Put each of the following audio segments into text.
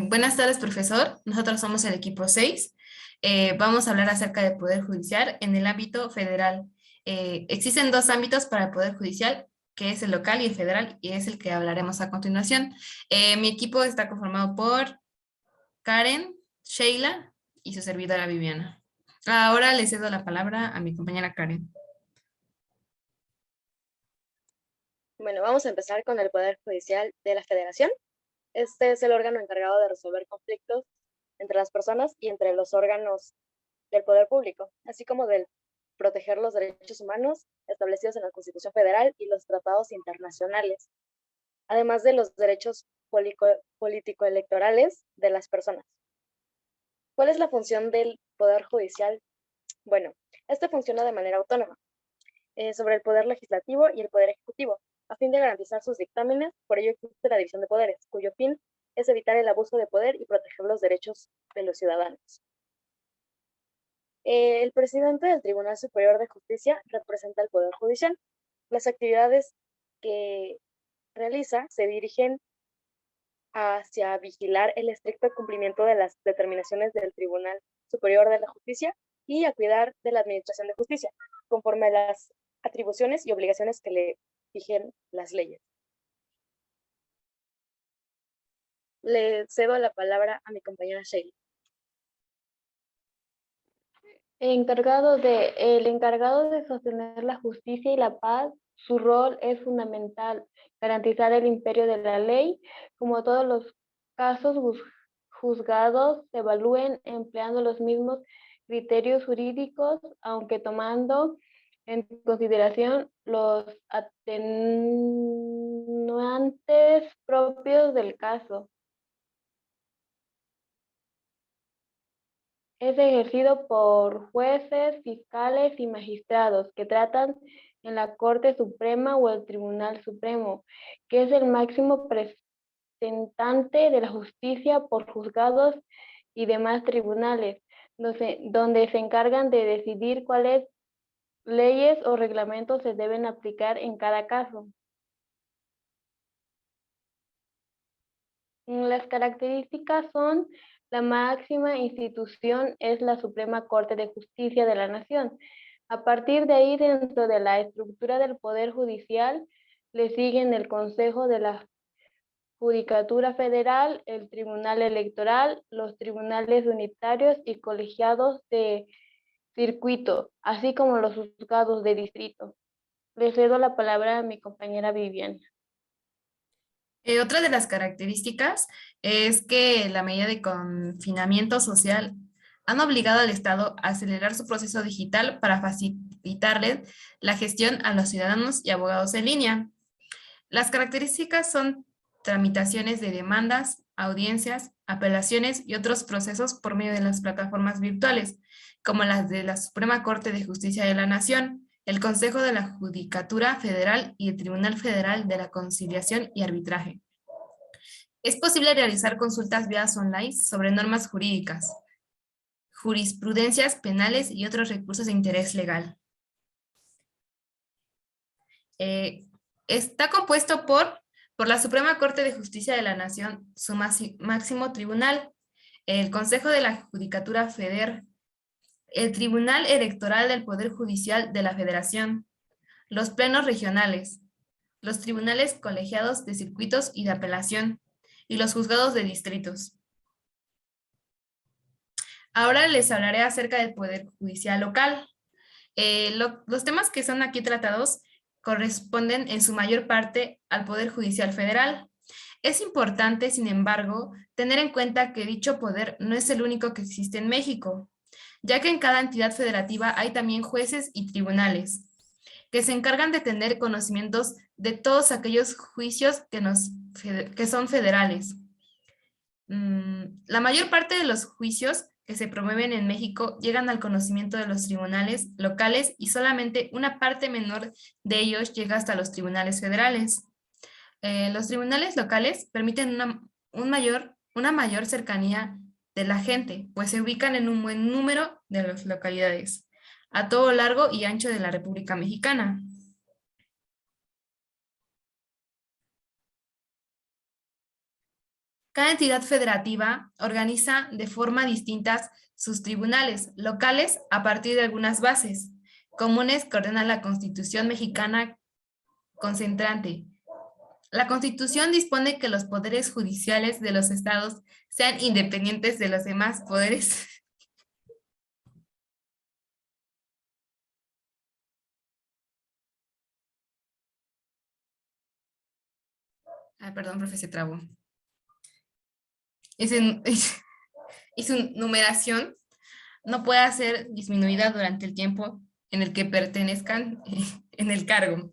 Buenas tardes, profesor. Nosotros somos el equipo 6. Vamos a hablar acerca del Poder Judicial en el ámbito federal. Existen dos ámbitos para el Poder Judicial, que es el local y el federal, y es el que hablaremos a continuación. Mi equipo está conformado por Karen, Sheila y su servidora Viviana. Ahora le cedo la palabra a mi compañera Karen. Bueno, vamos a empezar con el Poder Judicial de la Federación. Este es el órgano encargado de resolver conflictos entre las personas y entre los órganos del poder público, así como de proteger los derechos humanos establecidos en la Constitución Federal y los tratados internacionales, además de los derechos político-electorales de las personas. ¿Cuál es la función del Poder Judicial? Bueno, este funciona de manera autónoma sobre el Poder Legislativo y el Poder Ejecutivo, a fin de garantizar sus dictámenes. Por ello existe la división de poderes, cuyo fin es evitar el abuso de poder y proteger los derechos de los ciudadanos. El presidente del Tribunal Superior de Justicia representa el Poder Judicial. Las actividades que realiza se dirigen hacia vigilar el estricto cumplimiento de las determinaciones del Tribunal Superior de la Justicia y a cuidar de la administración de justicia, conforme a las atribuciones y obligaciones que le fijen las leyes. Le cedo la palabra a mi compañera Sheila. El encargado de sostener la justicia y la paz, su rol es fundamental, garantizar el imperio de la ley, como todos los casos juzgados se evalúen empleando los mismos criterios jurídicos, aunque tomando en consideración los atenuantes propios del caso. Es ejercido por jueces, fiscales y magistrados que tratan en la Corte Suprema o el Tribunal Supremo, que es el máximo representante de la justicia por juzgados y demás tribunales, donde se encargan de decidir cuáles leyes o reglamentos se deben aplicar en cada caso. Las características son: la máxima institución es la Suprema Corte de Justicia de la Nación. A partir de ahí, dentro de la estructura del Poder Judicial, le siguen el Consejo de la Judicatura Federal, el Tribunal Electoral, los tribunales unitarios y colegiados de circuito, así como los juzgados de distrito. Le cedo la palabra a mi compañera Viviana. Otra de las características es que la medida de confinamiento social han obligado al Estado a acelerar su proceso digital para facilitarle la gestión a los ciudadanos y abogados en línea. Las características son tramitaciones de demandas, audiencias, apelaciones y otros procesos por medio de las plataformas virtuales, como las de la Suprema Corte de Justicia de la Nación, el Consejo de la Judicatura Federal y el Tribunal Federal de la Conciliación y Arbitraje. Es posible realizar consultas vía online sobre normas jurídicas, jurisprudencias penales y otros recursos de interés legal. Está compuesto por la Suprema Corte de Justicia de la Nación, su máximo tribunal, el Consejo de la Judicatura Federal, el Tribunal Electoral del Poder Judicial de la Federación, los plenos regionales, los tribunales colegiados de circuitos y de apelación, y los juzgados de distritos. Ahora les hablaré acerca del Poder Judicial local. Los temas que son aquí tratados corresponden en su mayor parte al Poder Judicial Federal. Es importante, sin embargo, tener en cuenta que dicho poder no es el único que existe en México, ya que en cada entidad federativa hay también jueces y tribunales, que se encargan de tener conocimientos de todos aquellos juicios que son federales. La mayor parte de los juicios que se promueven en México llegan al conocimiento de los tribunales locales y solamente una parte menor de ellos llega hasta los tribunales federales. Los tribunales locales permiten una mayor cercanía de la gente, pues se ubican en un buen número de las localidades, a todo largo y ancho de la República Mexicana. Cada entidad federativa organiza de forma distinta sus tribunales locales a partir de algunas bases comunes que ordena la Constitución mexicana concentrante. La Constitución dispone que los poderes judiciales de los estados sean independientes de los demás poderes. Perdón, profe, se trabó. Y su numeración no puede ser disminuida durante el tiempo en el que pertenezcan en el cargo.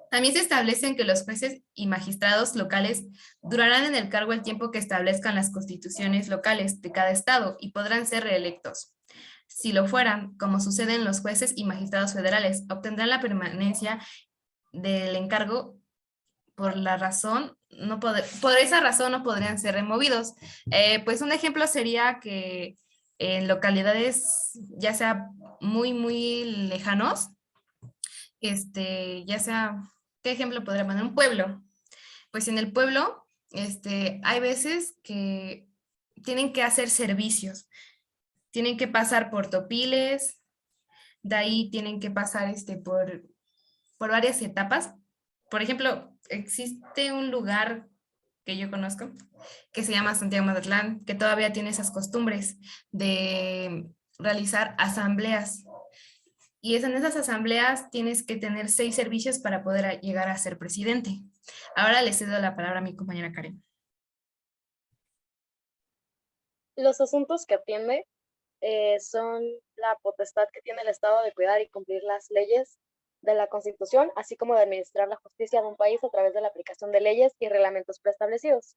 También se establecen que los jueces y magistrados locales durarán en el cargo el tiempo que establezcan las constituciones locales de cada estado y podrán ser reelectos. Si lo fueran, como sucede en los jueces y magistrados federales, obtendrán la permanencia del encargo por esa razón no podrían ser removidos. Pues un ejemplo sería que en localidades ya sea muy lejanos, ya sea, ¿qué ejemplo podría poner? Un pueblo. Pues en el pueblo, hay veces que tienen que hacer servicios, tienen que pasar por topiles, de ahí tienen que pasar por varias etapas. Por ejemplo, existe un lugar que yo conozco que se llama Santiago Mazatlán, que todavía tiene esas costumbres de realizar asambleas. Y en esas asambleas tienes que tener 6 servicios para poder llegar a ser presidente. Ahora le cedo la palabra a mi compañera Karen. Los asuntos que atiende son la potestad que tiene el Estado de cuidar y cumplir las leyes de la Constitución, así como de administrar la justicia de un país a través de la aplicación de leyes y reglamentos preestablecidos.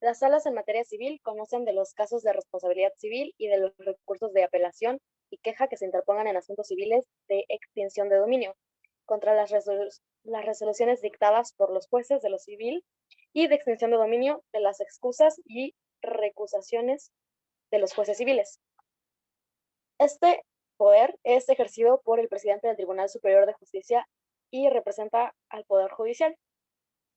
Las salas en materia civil conocen de los casos de responsabilidad civil y de los recursos de apelación y queja que se interpongan en asuntos civiles de extinción de dominio contra las resoluciones dictadas por los jueces de lo civil y de extinción de dominio de las excusas y recusaciones de los jueces civiles. Este poder es ejercido por el presidente del Tribunal Superior de Justicia y representa al Poder Judicial.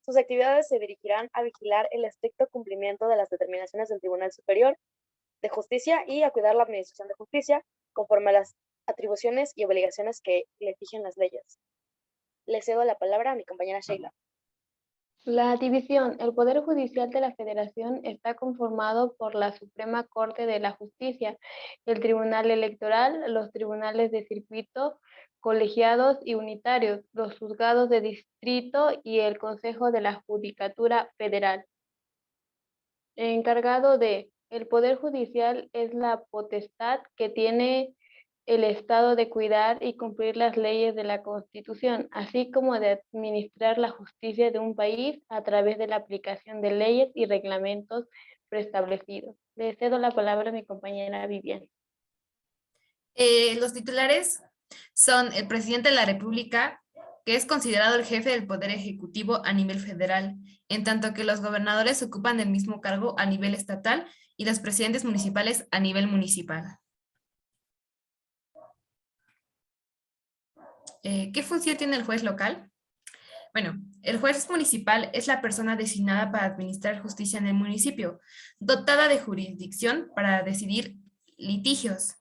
Sus actividades se dirigirán a vigilar el estricto cumplimiento de las determinaciones del Tribunal Superior de Justicia y a cuidar la administración de justicia conforme a las atribuciones y obligaciones que le fijen las leyes. Le cedo la palabra a mi compañera Sheila. La división. El Poder Judicial de la Federación está conformado por la Suprema Corte de la Justicia, el Tribunal Electoral, los tribunales de circuito, colegiados y unitarios, los juzgados de distrito y el Consejo de la Judicatura Federal. Encargado de. El Poder Judicial es la potestad que tiene el Estado de cuidar y cumplir las leyes de la Constitución, así como de administrar la justicia de un país a través de la aplicación de leyes y reglamentos preestablecidos. Le cedo la palabra a mi compañera Vivian. Los titulares son el presidente de la República, que es considerado el jefe del Poder Ejecutivo a nivel federal, en tanto que los gobernadores ocupan el mismo cargo a nivel estatal y los presidentes municipales a nivel municipal. ¿Qué función tiene el juez local? Bueno, el juez municipal es la persona designada para administrar justicia en el municipio, dotada de jurisdicción para decidir litigios.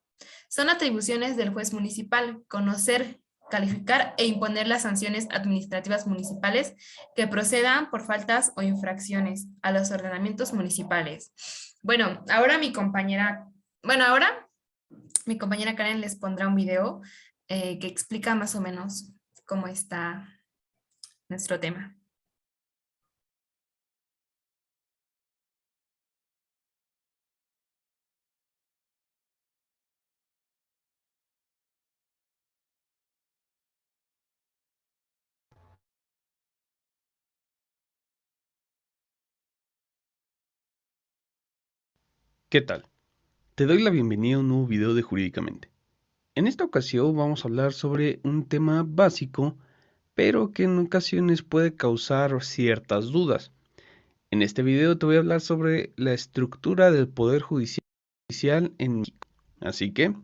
Son atribuciones del juez municipal conocer, calificar e imponer las sanciones administrativas municipales que procedan por faltas o infracciones a los ordenamientos municipales. Bueno, ahora mi compañera Karen les pondrá un video que explica más o menos cómo está nuestro tema. ¿Qué tal? Te doy la bienvenida a un nuevo video de Jurídicamente. En esta ocasión vamos a hablar sobre un tema básico, pero que en ocasiones puede causar ciertas dudas. En este video te voy a hablar sobre la estructura del Poder Judicial en México. Así que,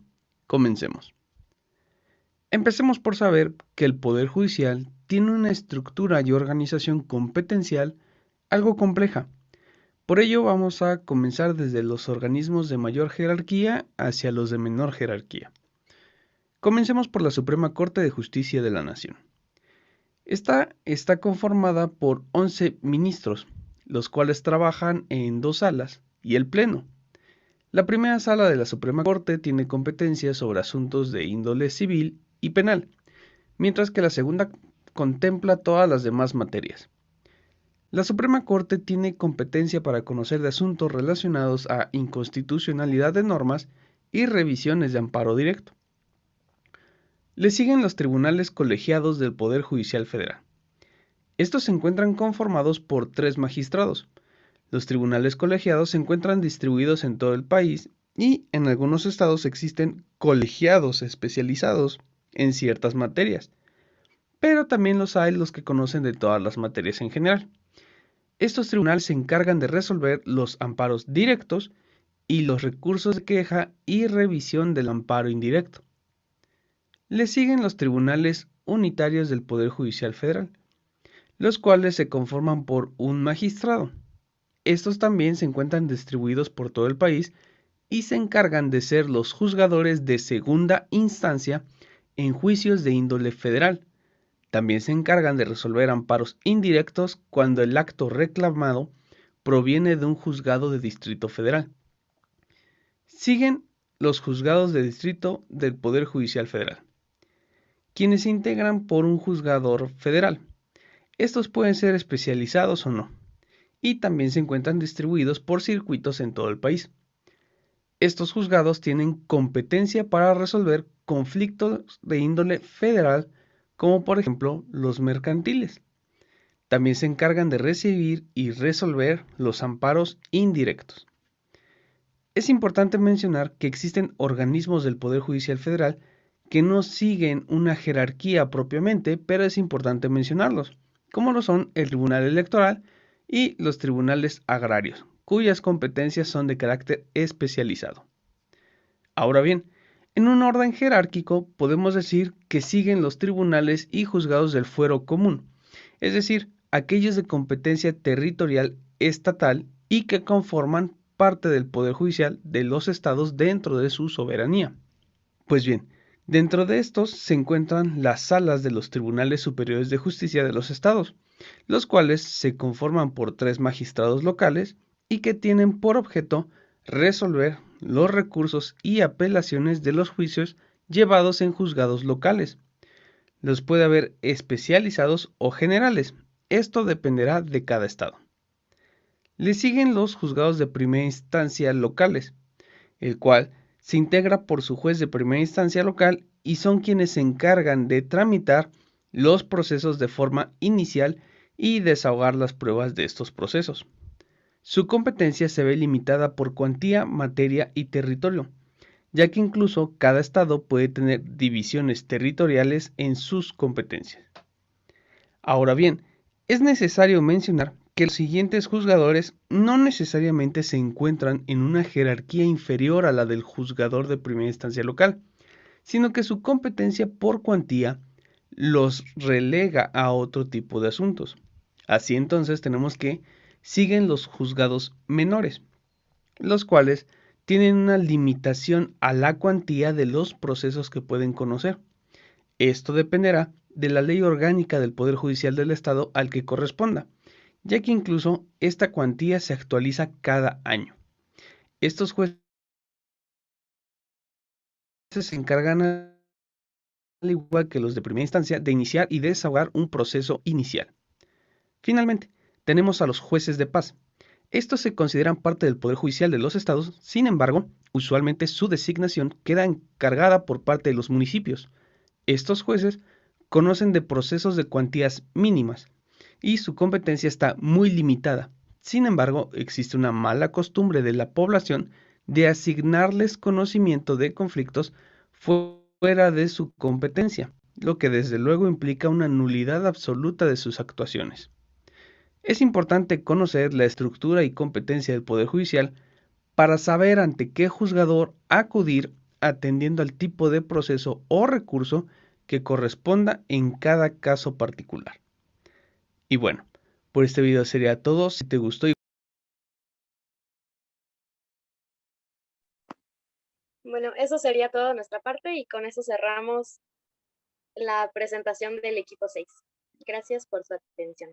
comencemos. Empecemos por saber que el Poder Judicial tiene una estructura y organización competencial algo compleja, Por ello vamos a comenzar desde los organismos de mayor jerarquía hacia los de menor jerarquía. Comencemos por la Suprema Corte de Justicia de la Nación. Esta está conformada por 11 ministros, los cuales trabajan en 2 salas y el Pleno. La primera sala de la Suprema Corte tiene competencia sobre asuntos de índole civil y penal, mientras que la segunda contempla todas las demás materias. La Suprema Corte tiene competencia para conocer de asuntos relacionados a inconstitucionalidad de normas y revisiones de amparo directo. Le siguen los tribunales colegiados del Poder Judicial Federal. Estos se encuentran conformados por 3 magistrados. Los tribunales colegiados se encuentran distribuidos en todo el país y en algunos estados existen colegiados especializados en ciertas materias, pero también los hay los que conocen de todas las materias en general. Estos tribunales se encargan de resolver los amparos directos y los recursos de queja y revisión del amparo indirecto. Le siguen los tribunales unitarios del Poder Judicial Federal, los cuales se conforman por un magistrado. Estos también se encuentran distribuidos por todo el país y se encargan de ser los juzgadores de segunda instancia en juicios de índole federal. También se encargan de resolver amparos indirectos cuando el acto reclamado proviene de un juzgado de distrito federal. Siguen los juzgados de distrito del Poder Judicial Federal, quienes se integran por un juzgador federal. Estos pueden ser especializados o no, y también se encuentran distribuidos por circuitos en todo el país. Estos juzgados tienen competencia para resolver conflictos de índole federal, como por ejemplo los mercantiles. También se encargan de recibir y resolver los amparos indirectos. Es importante mencionar que existen organismos del Poder Judicial Federal que no siguen una jerarquía propiamente, pero es importante mencionarlos, como lo son el Tribunal Electoral y los tribunales agrarios, cuyas competencias son de carácter especializado. Ahora bien, en un orden jerárquico podemos decir que siguen los tribunales y juzgados del fuero común, es decir, aquellos de competencia territorial estatal y que conforman parte del Poder Judicial de los estados dentro de su soberanía. Pues bien, dentro de estos se encuentran las salas de los Tribunales Superiores de Justicia de los estados, los cuales se conforman por 3 magistrados locales y que tienen por objeto resolver los recursos y apelaciones de los juicios llevados en juzgados locales. Los puede haber especializados o generales. Esto dependerá de cada estado. Le siguen los juzgados de primera instancia locales, el cual se integra por su juez de primera instancia local y son quienes se encargan de tramitar los procesos de forma inicial y desahogar las pruebas de estos procesos. Su competencia se ve limitada por cuantía, materia y territorio, ya que incluso cada estado puede tener divisiones territoriales en sus competencias. Ahora bien, es necesario mencionar que los siguientes juzgadores no necesariamente se encuentran en una jerarquía inferior a la del juzgador de primera instancia local, sino que su competencia por cuantía los relega a otro tipo de asuntos. Así entonces tenemos que siguen los juzgados menores, los cuales tienen una limitación a la cuantía de los procesos que pueden conocer. Esto dependerá de la ley orgánica del Poder Judicial del Estado al que corresponda, ya que incluso esta cuantía se actualiza cada año. Estos jueces se encargan, al igual que los de primera instancia, de iniciar y desahogar un proceso inicial. Finalmente, tenemos a los jueces de paz. Estos se consideran parte del Poder Judicial de los estados, sin embargo, usualmente su designación queda encargada por parte de los municipios. Estos jueces conocen de procesos de cuantías mínimas y su competencia está muy limitada. Sin embargo, existe una mala costumbre de la población de asignarles conocimiento de conflictos fuera de su competencia, lo que desde luego implica una nulidad absoluta de sus actuaciones. Es importante conocer la estructura y competencia del Poder Judicial para saber ante qué juzgador acudir atendiendo al tipo de proceso o recurso que corresponda en cada caso particular. Y bueno, por este video sería todo. Si te gustó Bueno, eso sería todo de nuestra parte y con eso cerramos la presentación del equipo 6. Gracias por su atención.